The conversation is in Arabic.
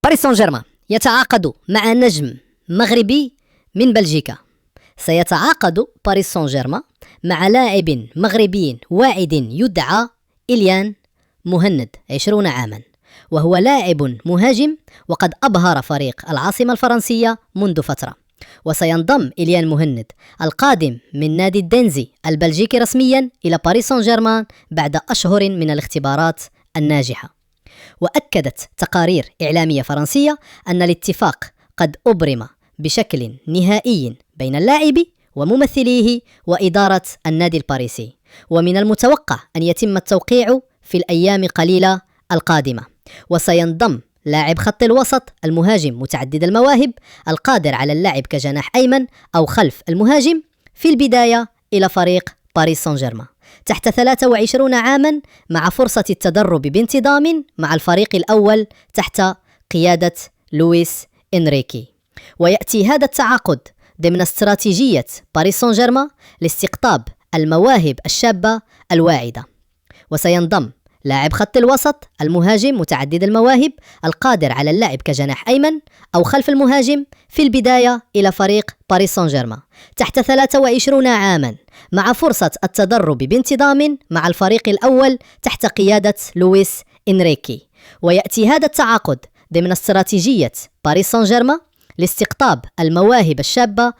باريس سان جيرمان يتعاقد مع نجم مغربي من بلجيكا. سيتعاقد باريس سان جيرمان مع لاعب مغربي واعد يدعى إليان مهند 20 عاما، وهو لاعب مهاجم وقد أبهر فريق العاصمة الفرنسية منذ فترة. وسينضم إليان مهند القادم من نادي الدنزي البلجيكي رسميا إلى باريس سان جيرمان بعد أشهر من الاختبارات الناجحة. وأكدت تقارير إعلامية فرنسية أن الاتفاق قد أبرم بشكل نهائي بين اللاعب وممثليه وإدارة النادي الباريسي، ومن المتوقع أن يتم التوقيع في الأيام قليلة القادمة. وسينضم لاعب خط الوسط المهاجم متعدد المواهب القادر على اللعب كجناح أيمن أو خلف المهاجم في البداية إلى فريق باريس سان جيرمان تحت 23 عاما، مع فرصة التدرب بانتظام مع الفريق الأول تحت قيادة لويس إنريكي. ويأتي هذا التعاقد ضمن استراتيجية باريس سان جيرمان لاستقطاب المواهب الشابة الواعدة. وسينضم لاعب خط الوسط المهاجم متعدد المواهب القادر على اللعب كجناح أيمن أو خلف المهاجم في البداية إلى فريق باريس سان جيرمان تحت 23 عاما، مع فرصة التدرب بانتظام مع الفريق الأول تحت قيادة لويس إنريكي. ويأتي هذا التعاقد ضمن استراتيجية باريس سان جيرمان لاستقطاب المواهب الشابة